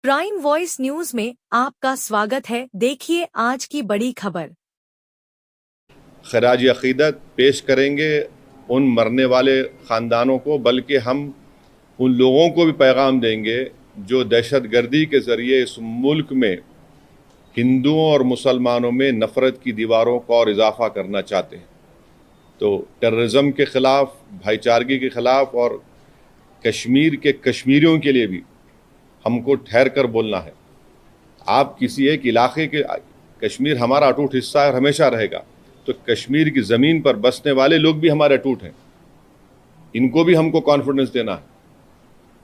Prime voice news में आपका स्वागत है। देखिए आज की बड़ी खबर। खराज अक़ीदत पेश करेंगे उन मरने वाले ख़ानदानों को, बल्कि हम उन लोगों को भी पैगाम देंगे जो दहशतगर्दी के ज़रिए इस मुल्क में हिंदुओं और मुसलमानों में नफ़रत की दीवारों को और इजाफ़ा करना चाहते हैं। तो टेररिज़म के ख़िलाफ़, भाईचारगी के ख़िलाफ़ और कश्मीर के कश्मीरियों के लिए भी हमको ठहर कर बोलना है। आप किसी एक इलाके के, कश्मीर हमारा अटूट हिस्सा है और हमेशा रहेगा, तो कश्मीर की ज़मीन पर बसने वाले लोग भी हमारे अटूट हैं, इनको भी हमको कॉन्फिडेंस देना है।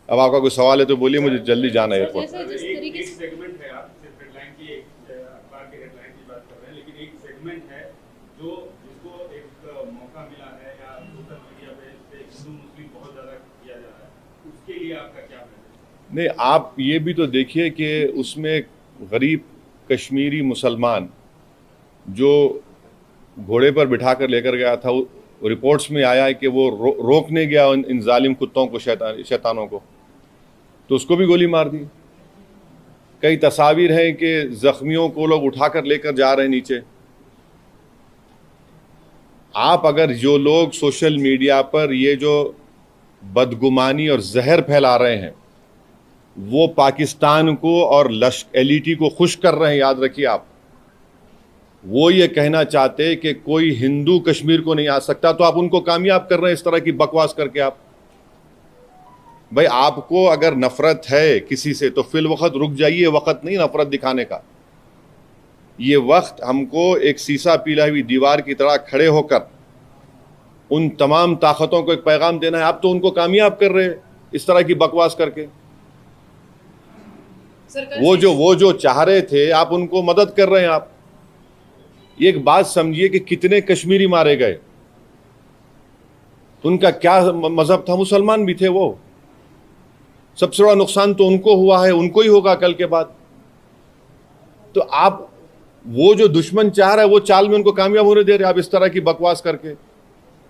अब आपका कोई सवाल है तो बोलिए, मुझे जल्दी जाना है एयरपोर्ट। एक सेगमेंट है, आप सिर्फ हेडलाइन की, अखबार के हेडलाइन की बात कर रहे हैं, लेकिन एक सेगमेंट है जो जिसको एक मौका मिला है या सोशल मीडिया पे हिंदू मुस्लिम बहुत ज़्यादा किया जा रहा है, उसके लिए आपका क्या मैसेज? नहीं, आप ये भी तो देखिए कि उसमें गरीब कश्मीरी मुसलमान जो घोड़े पर बिठा कर लेकर गया था, रिपोर्ट्स में आया है कि वो रोकने गया इन जालिम कुत्तों को, शैतानों को, तो उसको भी गोली मार दी। कई तस्वीर हैं कि जख्मियों को लोग उठाकर लेकर जा रहे हैं नीचे। आप अगर जो लोग सोशल मीडिया पर ये जो बदगुमानी और जहर फैला रहे हैं, वो पाकिस्तान को और LT को खुश कर रहे हैं, याद रखिए आप। वो ये कहना चाहते कि कोई हिंदू कश्मीर को नहीं आ सकता, तो आप उनको कामयाब कर रहे हैं इस तरह की बकवास करके। आप भाई, आपको अगर नफरत है किसी से तो फिल वक्त रुक जाइए, वक्त नहीं नफरत दिखाने का। ये वक्त हमको एक सीसा पीला हुई दीवार की तरह खड़े होकर उन तमाम ताकतों को एक पैगाम देना है। आप तो उनको कामयाब कर रहे हैं इस तरह की बकवास करके। वो जो चाह रहे थे, आप उनको मदद कर रहे हैं। आप एक बात समझिए कि कितने कश्मीरी मारे गए, उनका क्या मजहब था? मुसलमान भी थे वो। सबसे बड़ा नुकसान तो उनको हुआ है, उनको ही होगा कल के बाद। तो आप वो जो दुश्मन चाह रहा है वो चाल में उनको कामयाब होने दे रहे आप इस तरह की बकवास करके।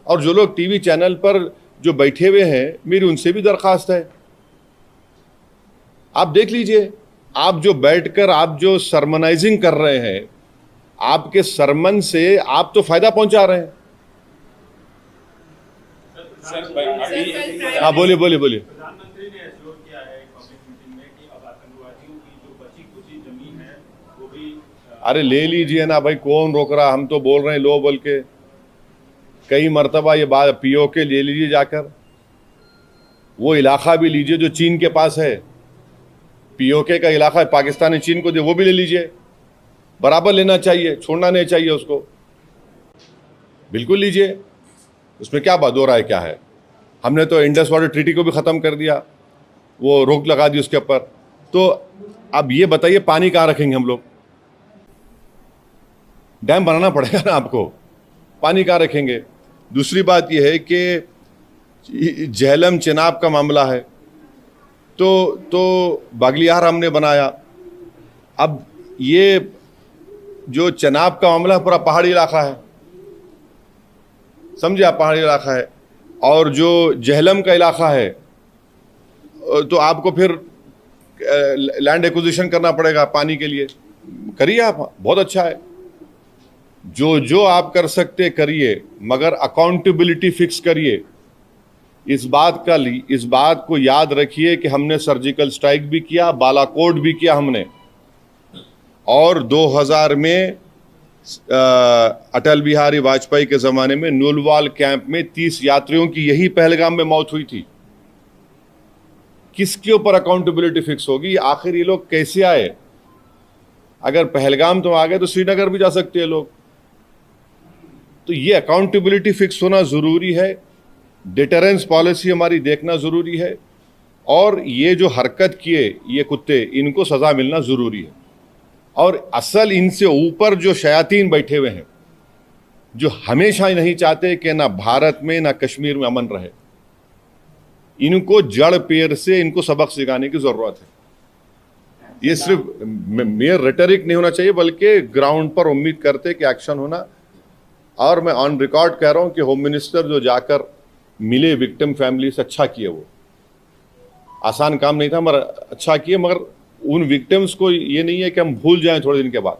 और जो लोग टीवी चैनल पर जो बैठे हुए हैं, मेरी उनसे भी दरखास्त है, आप देख लीजिए। आप जो बैठकर आप जो सरमनाइजिंग कर रहे हैं, आपके सरमन से आप तो फायदा पहुंचा रहे हैं। हाँ, बोलिए बोलिए बोलिए। प्रधानमंत्री ने एश्योर किया है पब्लिक मीटिंग में कि अब आतंकवादियों की जो बची कुची जमीन है वो भी अरे ले लीजिए ना भाई, कौन रोक रहा? हम तो बोल रहे हैं लो बोल के कई मरतबा। ये बात POK ले लीजिए जाकर, वो इलाका भी लीजिए जो चीन के पास है। POK का इलाका पाकिस्तान ने चीन को दिया, वो भी ले लीजिए। बराबर लेना चाहिए, छोड़ना नहीं चाहिए उसको। बिल्कुल लीजिए, उसमें क्या बात हो रहा है? क्या है? हमने तो इंडस वाटर ट्रीटी को भी ख़त्म कर दिया, वो रोक लगा दी उसके ऊपर। तो अब ये बताइए, पानी कहाँ रखेंगे हम लोग? डैम बनाना पड़ेगा ना आपको, पानी कहाँ रखेंगे? दूसरी बात यह है कि झेलम चेनाब का मामला है, तो बागलियार हमने बनाया। अब ये जो चेनाब का मामला पूरा पहाड़ी इलाका है, समझे आप, पहाड़ी इलाका है। और जो झेलम का इलाका है, तो आपको फिर लैंड एक्विजिशन करना पड़ेगा पानी के लिए। करिए आप, बहुत अच्छा है। जो आप कर सकते करिए, मगर अकाउंटेबिलिटी फिक्स करिए। इस बात को याद रखिए कि हमने सर्जिकल स्ट्राइक भी किया, बालाकोट भी किया हमने। और 2000 में अटल बिहारी वाजपेयी के ज़माने में नुलवाल कैंप में 30 यात्रियों की यही पहलगाम में मौत हुई थी। किसके ऊपर अकाउंटेबिलिटी फिक्स होगी? आखिर ये लोग कैसे आए? अगर पहलगाम तो आ गए तो श्रीनगर भी जा सकते हैं लोग। तो ये अकाउंटेबिलिटी फिक्स होना ज़रूरी है। डिटरेंस पॉलिसी हमारी देखना ज़रूरी है। और ये जो हरकत किए ये कुत्ते, इनको सज़ा मिलना ज़रूरी है। और असल इनसे ऊपर जो शयातीन बैठे हुए हैं, जो हमेशा ही नहीं चाहते कि ना भारत में ना कश्मीर में अमन रहे, इनको जड़ पेड़ से इनको सबक सिखाने की ज़रूरत है। ये सिर्फ मेयर रेटरिक नहीं होना चाहिए, बल्कि ग्राउंड पर उम्मीद करते कि एक्शन होना। और मैं ऑन रिकॉर्ड कह रहा हूं कि होम मिनिस्टर जो जाकर मिले विक्टिम फैमिली से, अच्छा किए। वो आसान काम नहीं था मगर अच्छा किए। मगर उन विक्टिम्स को ये नहीं है कि हम भूल जाएं थोड़े दिन के बाद।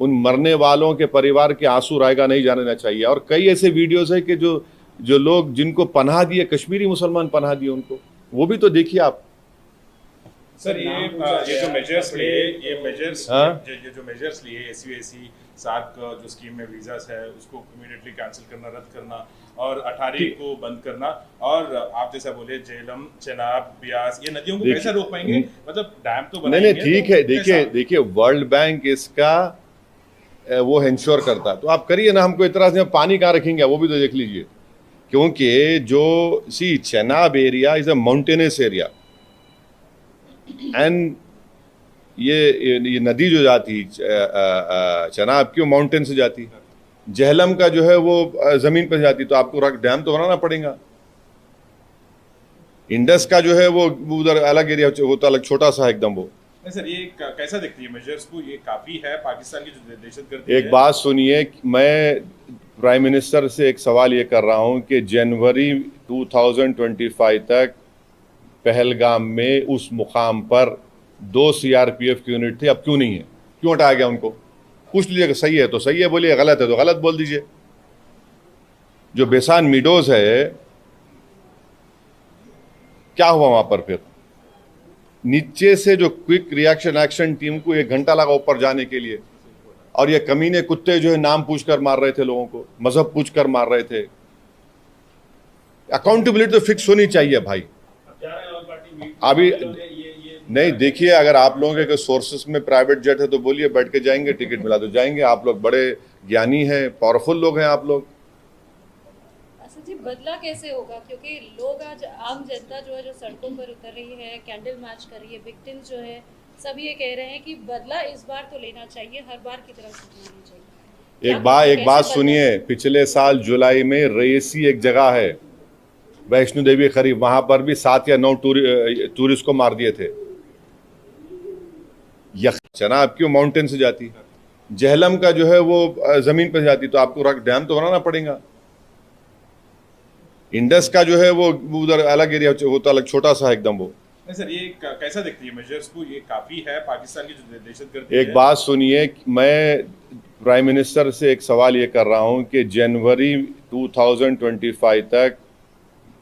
उन मरने वालों के परिवार के आंसू रायगा नहीं जाने देना चाहिए। और कई ऐसे वीडियोस है कि जो लोग जिनको पनाह दिए, कश्मीरी मुसलमान पनाह दिए उनको, वो भी तो देखिए आप। सर ये जो मेजर्स लिए, ये जो मेजर्स लिए एससी सार्क जो स्कीम में वीजास है उसको इमीडिएटली कैंसिल करना, रद्द करना और 18 को बंद करना, और आप जैसा बोले झेलम, चेनाब, ब्यास, ये नदियों को कैसे रोक पाएंगे? मतलब डैम तो बनाएंगे। नहीं ठीक है, देखिए वर्ल्ड बैंक इसका वो इंश्योर करता है, तो आप करिए ना, हमको इतराज नहीं। पानी कहाँ रखेंगे वो भी तो देख लीजिए, क्योंकि जो Chenab area is a mountainous area and ये नदी जो जाती चेनाब की माउंटेन से जाती, जहलम का जो है वो जमीन पर जाती, तो आपको डैम तो बनाना पड़ेगा। इंडस का जो है वो उधर अलग एरिया होता, अलग छोटा सा एकदम। वो नहीं सर, ये कैसा देखती है मेजर्स को? ये काफी है पाकिस्तान की जो दहशतगर्दी एक बात सुनिए, मैं प्राइम मिनिस्टर से एक सवाल ये कर रहा हूं कि जनवरी 2025 तक पहलगाम में उस मुकाम पर 2 सीआरपीएफ की यूनिट थी, अब क्यों नहीं है? क्यों हटाया गया उनको? पूछ लीजिए कि सही है तो सही है बोलिए, गलत है तो गलत बोल दीजिए। जो बेसान मीडोज है, क्या हुआ वहां पर? फिर नीचे से जो क्विक रिएक्शन एक्शन टीम को 1 घंटा लगा ऊपर जाने के लिए, और ये कमीने कुत्ते जो है नाम पूछकर मार रहे थे लोगों को, मजहब पूछकर मार रहे थे। अकाउंटेबिलिटी तो फिक्स होनी चाहिए भाई। अभी नहीं, देखिए अगर आप लोगों के सोर्सेस में प्राइवेट जेट है तो बोलिए, बैठ के जाएंगे, टिकट मिला तो जाएंगे। आप लोग बड़े ज्ञानी हैं, पावरफुल लोग हैं आप लोग। जी बदला कैसे होगा? क्योंकि लोग आज, आम जनता जो है जो सड़कों पर उतर रही है, कैंडल मार्च कर रही है, विक्टिम्स जो है सब ये कह रहे हैं कि बदला इस बार तो लेना चाहिए, हर बार की तरह से लेना चाहिए। एक बात सुनिए, पिछले साल जुलाई में रईसी एक जगह है वैष्णो देवी करीब, वहां पर भी 7 या 9 टूरिस्ट को मार दिए थे। चेनाब की माउंटेन से जाती, जहलम का जो है वो जमीन पर जाती, तो आपको डैम तो बनाना पड़ेगा। इंडस का जो है वो उधर अलग एरिया होता, अलग छोटा सा एकदम। वो नहीं सर, ये कैसा देखती है मेजर्स को? ये काफी है पाकिस्तान की जो दहशतगर्दी एक बात सुनिए, मैं प्राइम मिनिस्टर से एक सवाल ये कर रहा हूं कि जनवरी 2025 तक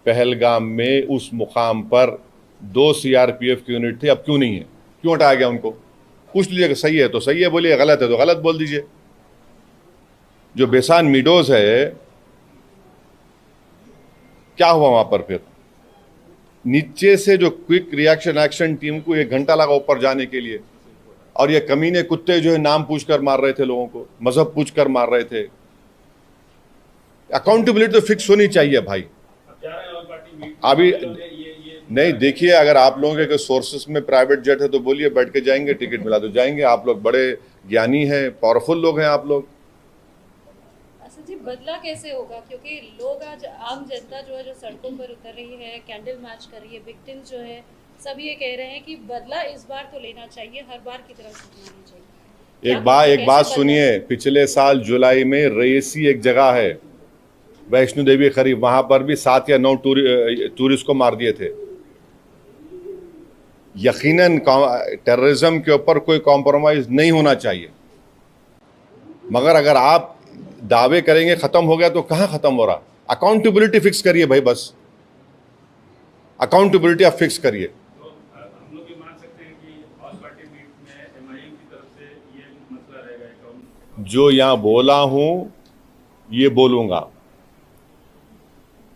पहलगाम में उस मुकाम पर 2 सीआरपीएफ की यूनिट थी, अब क्यों नहीं है? क्यों हटाया गया उनको? पूछ लीजिए कि सही है तो सही है बोलिए, गलत है तो गलत बोल दीजिए। जो बेसान मीडोज है, क्या हुआ वहां पर? फिर नीचे से जो क्विक रिएक्शन एक्शन टीम को 1 घंटा लगा ऊपर जाने के लिए, और ये कमीने कुत्ते जो है नाम पूछकर मार रहे थे लोगों को, मजहब पूछकर मार रहे थे। अकाउंटेबिलिटी तो फिक्स होनी चाहिए भाई। अभी नहीं, देखिए अगर आप लोगों के सोर्सेस में प्राइवेट जेट है तो बोलिए, बैठ के जाएंगे, टिकट मिला तो जाएंगे। आप लोग बड़े ज्ञानी हैं, पावरफुल लोग हैं आप लोग। जी बदला कैसे होगा? क्योंकि लोग आज, आम जनता जो है जो सड़कों पर उतर रही है, कैंडल मार्च कर रही है, विक्टिम्स जो है सब ये कह रहे हैं कि बदला इस बार तो लेना चाहिए, हर बार की तरह से लेना चाहिए। एक बात सुनिए, पिछले साल जुलाई में रईसी एक जगह है वैष्णो देवी करीब, वहां पर भी 7 या 9 टूरिस्ट को मार दिए थे। यकीनन टेररिज्म के ऊपर कोई कॉम्प्रोमाइज नहीं होना चाहिए, मगर अगर आप दावे करेंगे खत्म हो गया तो कहां खत्म हो रहा? अकाउंटेबिलिटी फिक्स करिए भाई, बस अकाउंटेबिलिटी आप फिक्स करिए। तो हम लोग ये मान सकते हैं कि ऑल पार्टी मीट में एमआईएम की तरफ से ये मसला रहेगा। जो यहां बोला हूं ये बोलूंगा,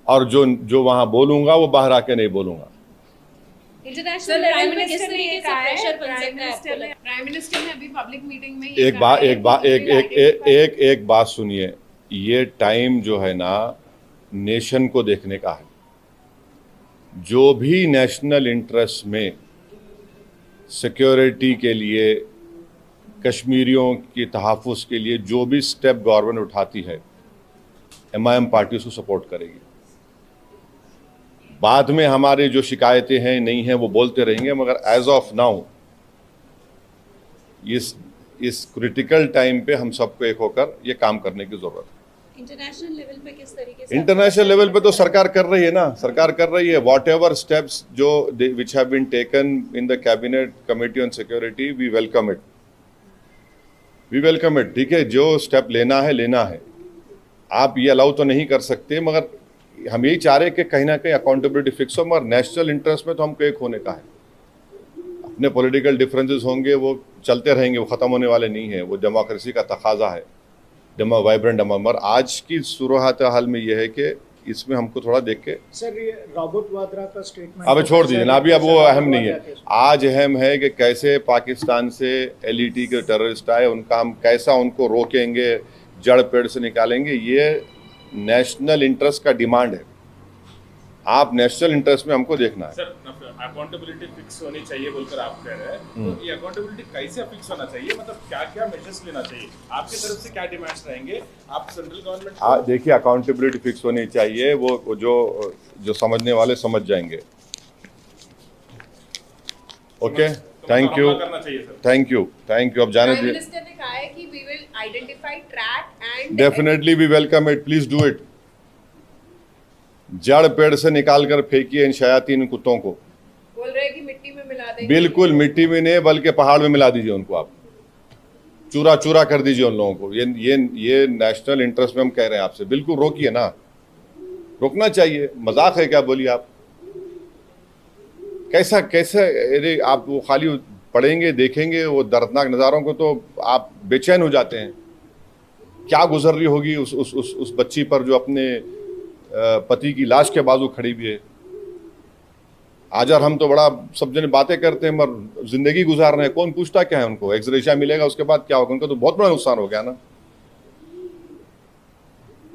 और जो वहां बोलूंगा वो बाहर आके नहीं बोलूंगा। इंटरनेशनल लेवल पे किस तरीके से प्रेशर बन सकता है आपको? प्राइम मिनिस्टर ने अभी पब्लिक मीटिंग में एक बात सुनिए, ये टाइम जो है ना नेशन को देखने का है। जो भी नेशनल इंटरेस्ट में सिक्योरिटी के लिए, कश्मीरियों की तहफ़्फ़ुज़ के लिए जो भी स्टेप गवर्नमेंट उठाती है, एमआईएम पार्टी उसको सपोर्ट करेगी। बाद में हमारी जो शिकायतें हैं नहीं हैं वो बोलते रहेंगे, मगर एज ऑफ नाउ इस क्रिटिकल टाइम पे हम सबको एक होकर ये काम करने की ज़रूरत है। इंटरनेशनल लेवल पे किस तरीके से इंटरनेशनल लेवल पे तो सरकार कर रही है ना, सरकार कर रही है। वॉट एवर स्टेप्स जो which have been taken in the cabinet committee on security, we welcome it, we welcome it. ठीक है, जो स्टेप लेना है। आप ये अलाउ तो नहीं कर सकते, मगर हम यही चाह रहे हैं कि कहीं ना कहीं अकाउंटेबिलिटी फिक्स हो, मगर नेशनल इंटरेस्ट में तो हमको एक होने का है। अपने पॉलिटिकल डिफरेंसेस होंगे, वो चलते रहेंगे, वो ख़त्म होने वाले नहीं है, वो डेमोक्रेसी का तकाजा है, वाइब्रेंट मगर आज की सूरत हाल में ये है कि इसमें हमको थोड़ा देख के सर ये रॉबर्ट वाड्रा का स्टेटमेंट अब छोड़ दीजिए ना, अभी अब वो अहम नहीं है। आज अहम है कि कैसे पाकिस्तान से एलईटी के टेररिस्ट आए, उनका हम कैसा उनको रोकेंगे, जड़ पेड़ से निकालेंगे। ये नेशनल इंटरेस्ट का डिमांड है। आप नेशनल इंटरेस्ट में हमको देखना है। सर अकाउंटेबिलिटी फिक्स होनी चाहिए बोलकर आप कह रहे हैं, तो ये अकाउंटेबिलिटी कैसे फिक्स होना चाहिए, मतलब क्या क्या मेजर्स लेना चाहिए, आपकी तरफ से क्या डिमांड्स रहेंगे, आप सेंट्रल गवर्नमेंट देखिए अकाउंटेबिलिटी फिक्स होनी चाहिए, वो जो समझने वाले समझ जाएंगे। Okay, thank you, thank you, thank you. अब जाने प्राइम दीजिए। मिनिस्टर ने कहा है कि we will identify, track and definitely we welcome it, please do it. जड़ पेड़ से निकाल कर फेंकिए इन शयातीन कुत्तों को। बोल रहे हैं कि मिट्टी में मिला देंगे। बिल्कुल मिट्टी में नहीं, बल्कि पहाड़ में मिला दीजिए उनको, आप चूरा चूरा कर दीजिए उन लोगों को। ये नेशनल इंटरेस्ट में हम कह रहे हैं आपसे, बिल्कुल रोकिए ना, रोकना चाहिए। मजाक है क्या, बोलिए आप? कैसा अरे आप वो खाली पढ़ेंगे, देखेंगे वो दर्दनाक नज़ारों को तो आप बेचैन हो जाते हैं। क्या गुजर रही होगी उस बच्ची पर जो अपने पति की लाश के बाजू खड़ी हुई है। आज यार हम तो बड़ा सब जने बातें करते हैं, मगर जिंदगी गुजार रहे हैं, कौन पूछता क्या है उनको? एक्सग्रेशिया मिलेगा, उसके बाद क्या होगा? उनका तो बहुत बड़ा नुकसान हो गया ना।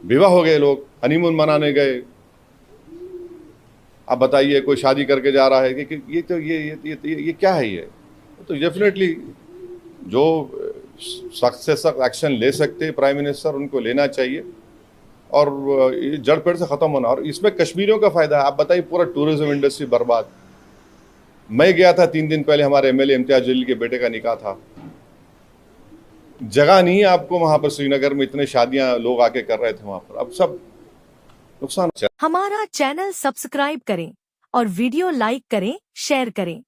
विवाह हो गए, लोग हनीमून मनाने गए। अब बताइए कोई शादी करके जा रहा है कि ये तो ये क्या है? ये तो डेफिनेटली जो सख्त से सख्त एक्शन ले सकते हैं प्राइम मिनिस्टर, उनको लेना चाहिए और ये जड़ पेड़ से ख़त्म होना। और इसमें कश्मीरियों का फ़ायदा है। आप बताइए, पूरा टूरिज्म इंडस्ट्री बर्बाद। मैं गया था 3 दिन पहले, हमारे एमएलए इम्तियाज़ जलील के बेटे का निकाह था। जगह नहीं है आपको वहाँ पर, श्रीनगर में इतने शादियाँ लोग आके कर रहे थे वहाँ पर, अब सब नुकसान। हमारा चैनल सब्सक्राइब करें और वीडियो लाइक करें, शेयर करें।